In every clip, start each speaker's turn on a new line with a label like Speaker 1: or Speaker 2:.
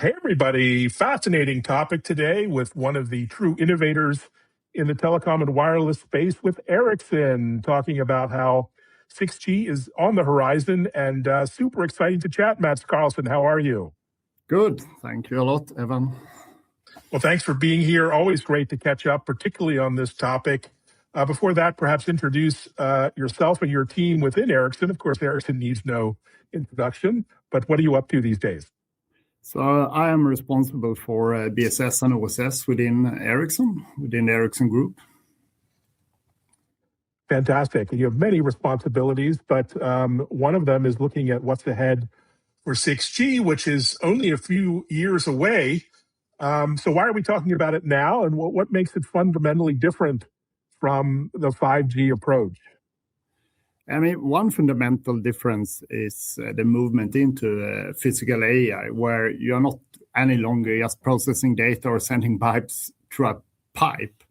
Speaker 1: Hey, everybody. Fascinating topic today with one of the true innovators in the telecom and wireless space with Ericsson, talking about how 6G is on the horizon and super exciting to chat. Mats Karlsson, how are you?
Speaker 2: Good. Thank you a lot, Evan.
Speaker 1: Well, thanks for being here. Always great to catch up, particularly on this topic. Before that, perhaps introduce yourself and your team within Ericsson. Of course, Ericsson needs no introduction, but what are you up to these days?
Speaker 2: So I am responsible for BSS and OSS within the Ericsson Group.
Speaker 1: Fantastic. You have many responsibilities, but one of them is looking at what's ahead for 6G, which is only a few years away. So why are we talking about it now, and what makes it fundamentally different from the 5G approach?
Speaker 2: I mean, one fundamental difference is the movement into physical AI, where you're not any longer just processing data or sending bytes through a pipe,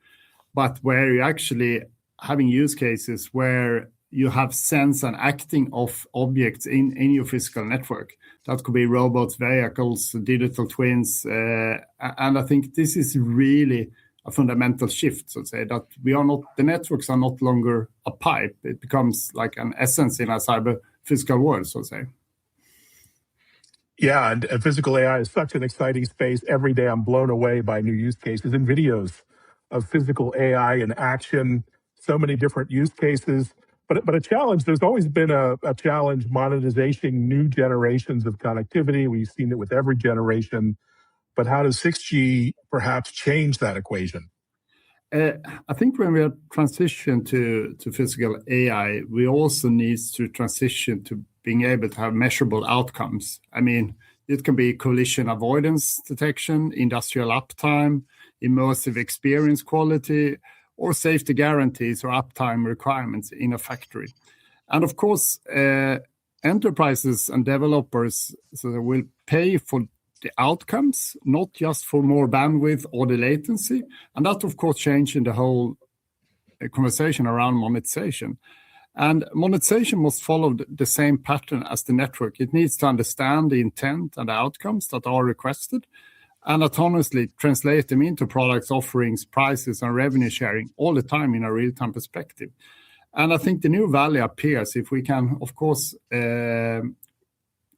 Speaker 2: but where you're actually having use cases where you have sense and acting of objects in your physical network. That could be robots, vehicles, digital twins. And I think this is really a fundamental shift, so to say, that the networks are not longer a pipe. It becomes like an essence in a cyber physical world, so to say.
Speaker 1: Yeah, and physical AI is such an exciting space. Every day I'm blown away by new use cases and videos of physical AI in action, so many different use cases. But a challenge, there's always been a challenge monetization new generations of connectivity. We've seen it with every generation. But how does 6G perhaps change that equation?
Speaker 2: I think when we are transition to physical AI, we also need to transition to being able to have measurable outcomes. I mean, it can be collision avoidance detection, industrial uptime, immersive experience quality, or safety guarantees or uptime requirements in a factory. And of course, enterprises and developers will pay for the outcomes, not just for more bandwidth or the latency. And that, of course, changing the whole conversation around monetization. And monetization must follow the same pattern as the network. It needs to understand the intent and the outcomes that are requested and autonomously translate them into products, offerings, prices, and revenue sharing all the time in a real-time perspective. And I think the new value appears if we can, of course,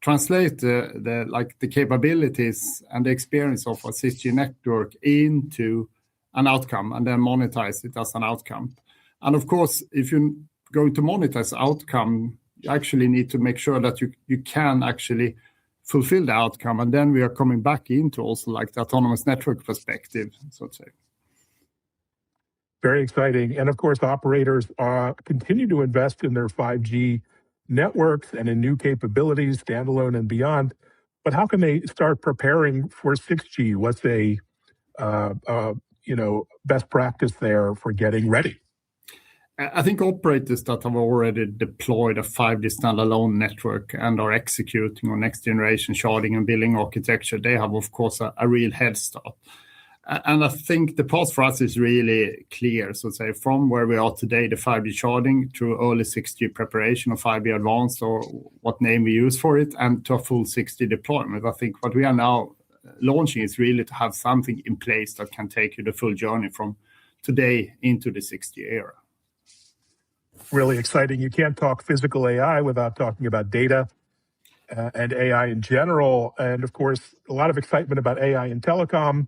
Speaker 2: translate the capabilities and the experience of a 6G network into an outcome and then monetize it as an outcome. And of course, if you're going to monetize outcome, you actually need to make sure that you can actually fulfill the outcome. And then we are coming back into also like the autonomous network perspective, so to say.
Speaker 1: Very exciting. And of course, operators continue to invest in their 5G networks and in new capabilities, standalone and beyond. But how can they start preparing for 6G? What's a best practice there for getting ready?
Speaker 2: I think operators that have already deployed a 5G standalone network and are executing on next generation sharding and billing architecture, they have, of course, a real head start. And I think the path for us is really clear. So say from where we are today, the 5G sharding through early 6G preparation or 5G advanced or what name we use for it and to a full 6G deployment. I think what we are now launching is really to have something in place that can take you the full journey from today into the 6G era.
Speaker 1: Really exciting. You can't talk physical AI without talking about data and AI in general. And of course, a lot of excitement about AI in telecom.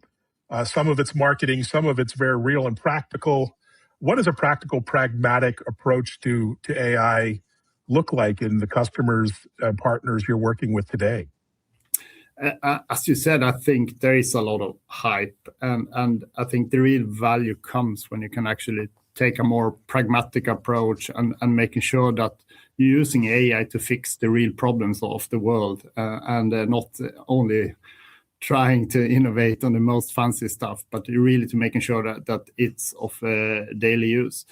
Speaker 1: Some of it's marketing, some of it's very real and practical. What does a practical, pragmatic approach to AI look like in the customers and partners you're working with today?
Speaker 2: As you said, I think there is a lot of hype. And I think the real value comes when you can actually take a more pragmatic approach and making sure that you're using AI to fix the real problems of the world and not only trying to innovate on the most fancy stuff, but really to making sure that it's of daily use.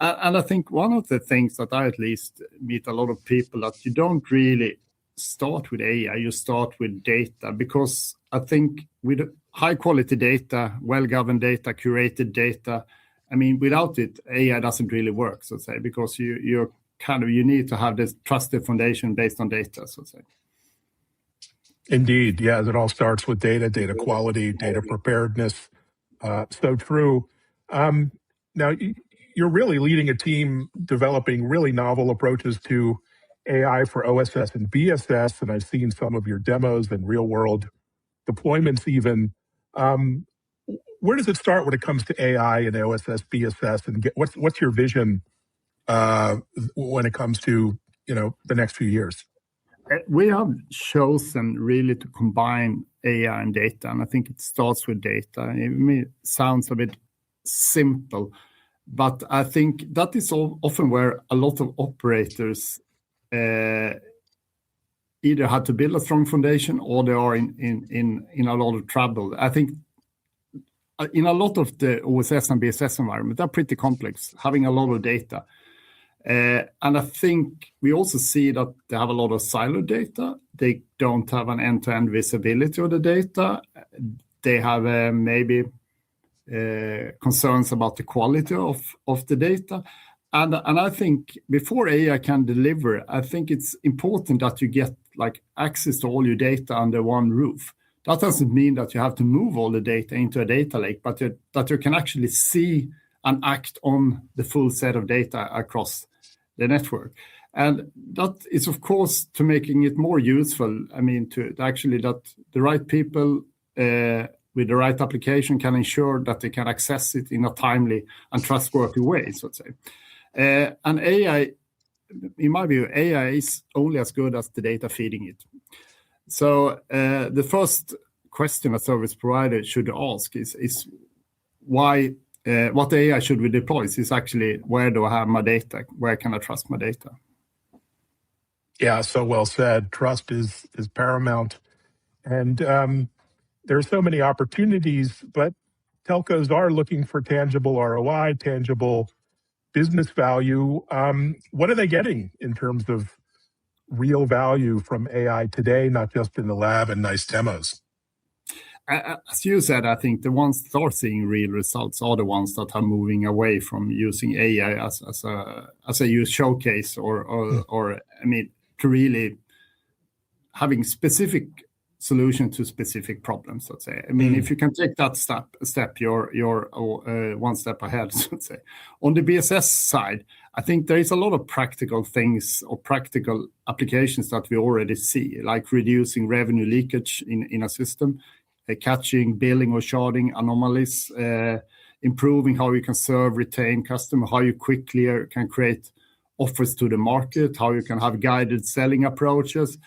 Speaker 2: And I think one of the things that I at least meet a lot of people that you don't really start with AI, you start with data, because I think with high quality data, well-governed data, curated data, I mean, without it, AI doesn't really work, so to say, because you need to have this trusted foundation based on data, so to say.
Speaker 1: Indeed. Yeah, it all starts with data quality, data preparedness. So true. Um, Now, you're really leading a team developing really novel approaches to AI for OSS and BSS, and I've seen some of your demos and real world deployments even. Um, where does it start when it comes to AI and OSS, BSS, and what's your vision uh, when it comes to the next few years?
Speaker 2: We have chosen really to combine AI and data, and I think it starts with data. It sounds a bit simple, but I think that is often where a lot of operators either had to build a strong foundation or they are in a lot of trouble. I think in a lot of the OSS and BSS environment, they're pretty complex, having a lot of data. And I think we also see that they have a lot of siloed data. They don't have an end-to-end visibility of the data. They have maybe concerns about the quality of the data. And I think before AI can deliver, I think it's important that you get access to all your data under one roof. That doesn't mean that you have to move all the data into a data lake, but that you can actually see and act on the full set of data across the network. And that is, of course, to making it more useful. I mean, to actually that the right people with the right application can ensure that they can access it in a timely and trustworthy way, so to say. And AI, in my view, AI is only as good as the data feeding it. So the first question a service provider should ask is why. What AI should we deploy is actually, where do I have my data? Where can I trust my data?
Speaker 1: Yeah, so well said. Trust is paramount. And there are so many opportunities, but telcos are looking for tangible ROI, tangible business value. What are they getting in terms of real value from AI today, not just in the lab and nice demos?
Speaker 2: As you said, I think the ones that are seeing real results are the ones that are moving away from using AI as a use showcase or I mean, to really having specific solution to specific problems, let's say. I mean, if you can take that step, you're one step ahead, so to say. On the BSS side, I think there is a lot of practical things or practical applications that we already see, like reducing revenue leakage in a system, catching billing or sharding anomalies, improving how you can serve, retain customer, how you quickly can create offers to the market, how you can have guided selling approaches.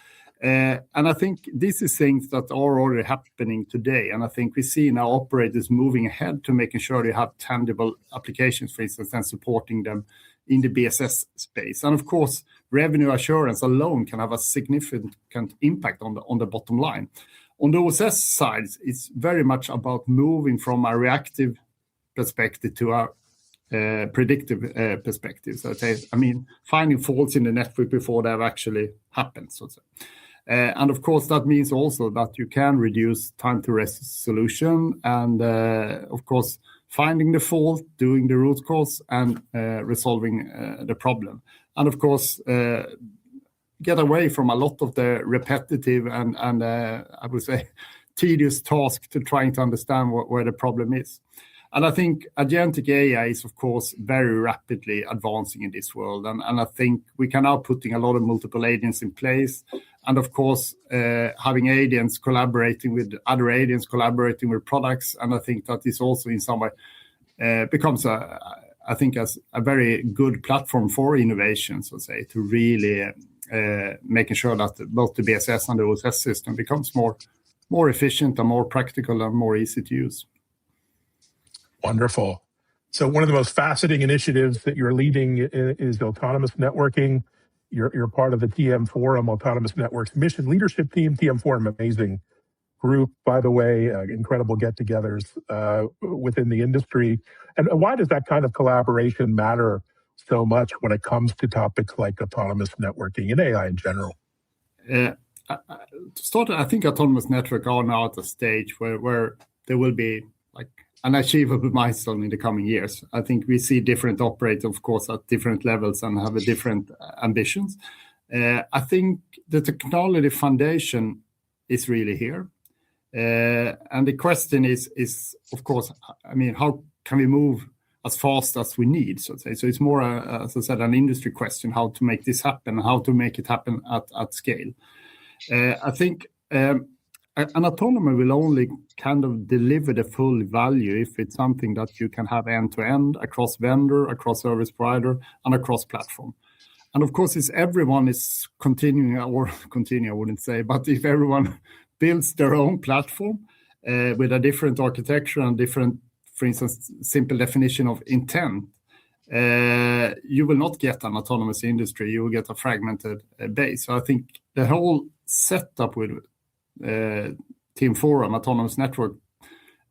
Speaker 2: And I think this is things that are already happening today. And I think we see now operators moving ahead to making sure they have tangible applications, for instance, and supporting them in the BSS space. And of course, revenue assurance alone can have a significant impact on the bottom line. On the OSS side, it's very much about moving from a reactive perspective to a predictive perspective. So I mean, finding faults in the network before they have actually happened, so to say. And of course, that means also that you can reduce time to resolution and, of course, finding the fault, doing the root cause, and resolving the problem. And of course, get away from a lot of the repetitive and I would say tedious task to trying to understand where the problem is. And I think agentic AI is, of course, very rapidly advancing in this world. And I think we can now putting a lot of multiple agents in place. And of course, having agents collaborating with other agents, collaborating with products. And I think that is also in some way becomes, I think, as a very good platform for innovation, so to say, to really making sure that both the BSS and the OSS system becomes more efficient and more practical and more easy to use.
Speaker 1: Wonderful. So one of the most fascinating initiatives that you're leading is autonomous networking. You're part of the TM Forum Autonomous Networks Mission Leadership Team. TM Forum, amazing group, by the way, incredible get-togethers within the industry. And why does that kind of collaboration matter so much when it comes to topics like autonomous networking and AI in general?
Speaker 2: To start, I think autonomous network are now at a stage where there will be like an achievable milestone in the coming years. I think we see different operators, of course, at different levels and have a different ambitions. I think the technology foundation is really here. And the question is of course, I mean, how can we move as fast as we need, so to say? So it's more, as I said, an industry question, how to make this happen, how to make it happen at scale. I think an autonomy will only kind of deliver the full value if it's something that you can have end-to-end across vendor, across service provider, and across platform. And of course, if everyone is continue, I wouldn't say, but if everyone builds their own platform with a different architecture and different, for instance, simple definition of intent, you will not get an autonomous industry. You will get a fragmented base. So I think the whole setup with Team Forum, Autonomous Network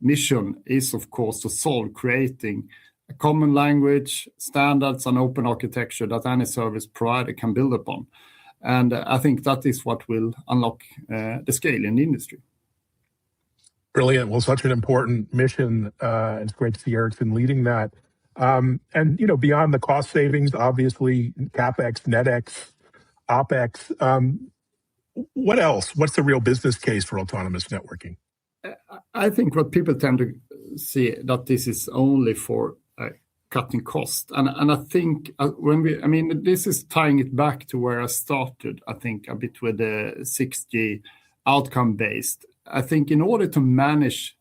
Speaker 2: mission is, of course, to solve creating a common language, standards, and open architecture that any service provider can build upon. And I think that is what will unlock the scale in the industry.
Speaker 1: Brilliant. Well, such an important mission. It's great to see Ericsson leading that. And, beyond the cost savings, obviously, CapEx, NetEx, OpEx, what else? What's the real business case for autonomous networking?
Speaker 2: I think what people tend to see that this is only for cutting cost. And I think this is tying it back to where I started, I think, a bit with the 6G outcome-based. I think in order to manage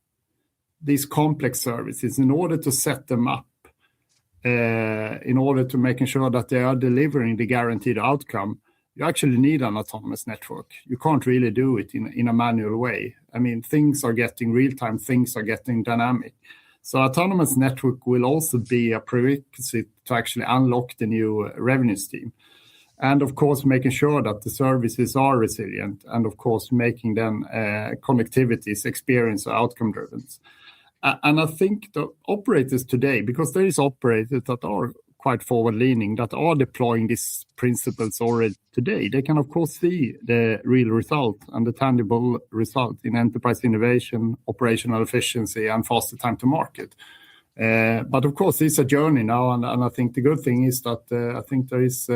Speaker 2: these complex services, in order to set them up, in order to making sure that they are delivering the guaranteed outcome, you actually need an autonomous network. You can't really do it in a manual way. I mean, things are getting real-time, things are getting dynamic. So autonomous network will also be a prerequisite to actually unlock the new revenue stream. And of course, making sure that the services are resilient, and of course, making them connectivities, experience, or outcome driven. And I think the operators today, because there is operators that are quite forward-leaning, that are deploying these principles already today, they can of course see the real result and the tangible result in enterprise innovation, operational efficiency, and faster time to market. But of course, it's a journey now, and I think the good thing is that I think there is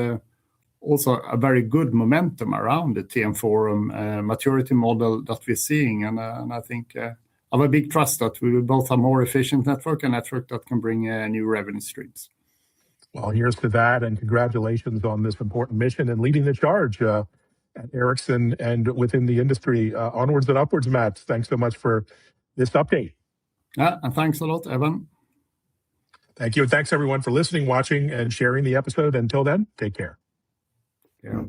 Speaker 2: also a very good momentum around the TM Forum maturity model that we're seeing, and I think I have a big trust that we will both have more efficient network and network that can bring new revenue streams.
Speaker 1: Well, here's to that, and congratulations on this important mission and leading the charge at Ericsson and within the industry. Onwards and upwards, Mats. Thanks so much for this update.
Speaker 2: Yeah, and thanks a lot, Evan.
Speaker 1: Thank you, and thanks everyone for listening, watching, and sharing the episode. Until then, take care.
Speaker 2: Yeah.